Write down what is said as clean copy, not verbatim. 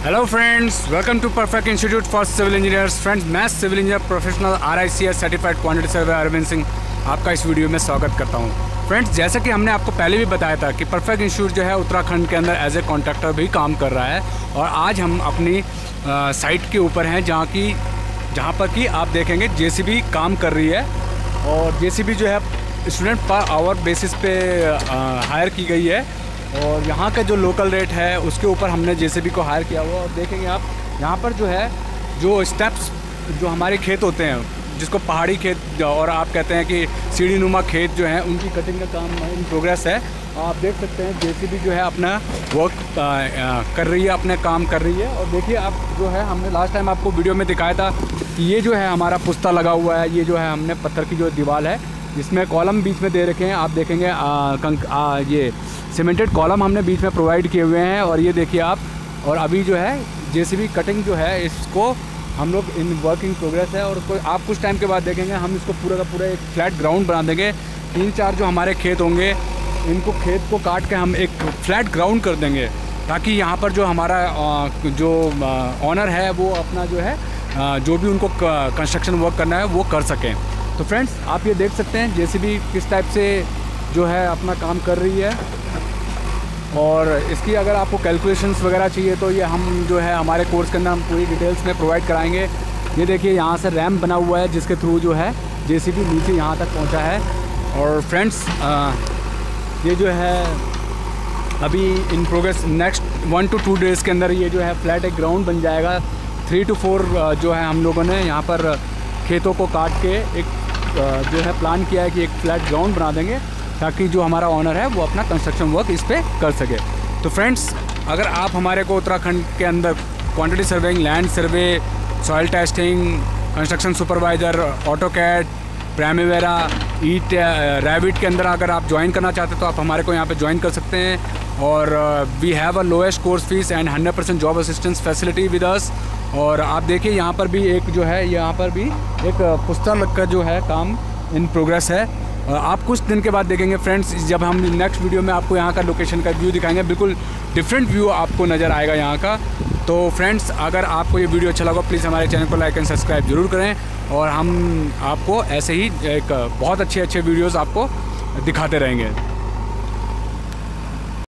Hello friends, welcome to perfect institute for civil engineers. Friends, मैं civil engineer professional RICS certified quantity survey Arvind Singh आपका इस video में स्वागत करता हूं। फ्रेंड्स, जैसा कि हमने आपको पहले भी बताया था कि परफेक्ट इंस्टीट्यूट जो है उत्तराखंड के अंदर एज ए कॉन्ट्रैक्टर भी काम कर रहा है। और आज हम अपनी साइट के ऊपर हैं जहाँ पर कि आप देखेंगे JCB काम कर रही है। और JCB जो है स्टूडेंट पर आवर बेसिस पे हायर की गई है। और यहाँ का जो लोकल रेट है उसके ऊपर हमने JCB को हायर किया हुआ। और देखेंगे आप यहाँ पर जो है जो स्टेप्स जो हमारे खेत होते हैं, जिसको पहाड़ी खेत और आप कहते हैं कि सीढ़ी नुमा खेत जो हैं, उनकी कटिंग का काम इन प्रोग्रेस है। आप देख सकते हैं JCB जो है अपना वर्क कर रही है, अपने काम कर रही है। और देखिए आप जो है हमने लास्ट टाइम आपको वीडियो में दिखाया था कि ये जो है हमारा पुस्ता लगा हुआ है। ये जो है हमने पत्थर की जो दीवार है जिसमें कॉलम बीच में दे रखे हैं। आप देखेंगे ये सीमेंटेड कॉलम हमने बीच में प्रोवाइड किए हुए हैं। और ये देखिए आप, और अभी जो है JCB कटिंग जो है इसको हम लोग इन वर्किंग प्रोग्रेस है। और आप कुछ टाइम के बाद देखेंगे हम इसको पूरा का पूरा एक फ्लैट ग्राउंड बना देंगे। 3-4 जो हमारे खेत होंगे इनको खेत को काट के हम एक फ्लैट ग्राउंड कर देंगे, ताकि यहाँ पर जो हमारा जो ऑनर है वो अपना जो है जो भी उनको कंस्ट्रक्शन वर्क करना है वो कर सकें। तो फ्रेंड्स, आप ये देख सकते हैं JCB किस टाइप से जो है अपना काम कर रही है। और इसकी अगर आपको कैलकुलेशंस वगैरह चाहिए तो ये हम जो है हमारे कोर्स के अंदर हम पूरी डिटेल्स में प्रोवाइड कराएंगे। ये देखिए यहाँ से रैम्प बना हुआ है जिसके थ्रू जो है JCB नीचे यहाँ तक पहुँचा है। और फ्रेंड्स, ये जो है अभी in progress next 1 to 2 days के अंदर ये जो है फ्लैट एक ग्राउंड बन जाएगा। 3 to 4 जो है हम लोगों ने यहाँ पर खेतों को काट के एक जो है प्लान किया है कि एक फ्लैट ग्राउंड बना देंगे, ताकि जो हमारा ऑनर है वो अपना कंस्ट्रक्शन वर्क इस पर कर सके। तो फ्रेंड्स, अगर आप हमारे को उत्तराखंड के अंदर quantity surveying, land survey, soil testing, construction supervisor, AutoCAD, Primavera, Revit के अंदर अगर आप ज्वाइन करना चाहते हैं तो आप हमारे को यहाँ पे ज्वाइन कर सकते हैं। और we have a lowest course fees and 100% job assistance facility with us. और आप देखिए यहाँ पर भी एक जो है यहाँ पर भी एक पुस्तक का जो है काम इन प्रोग्रेस है। आप कुछ दिन के बाद देखेंगे फ्रेंड्स, जब हम नेक्स्ट वीडियो में आपको यहाँ का लोकेशन का व्यू दिखाएंगे, बिल्कुल डिफरेंट व्यू आपको नज़र आएगा यहाँ का। तो फ्रेंड्स, अगर आपको ये वीडियो अच्छा लगा प्लीज़ हमारे चैनल को लाइक एंड सब्सक्राइब जरूर करें। और हम आपको ऐसे ही एक बहुत अच्छे वीडियोज़ आपको दिखाते रहेंगे।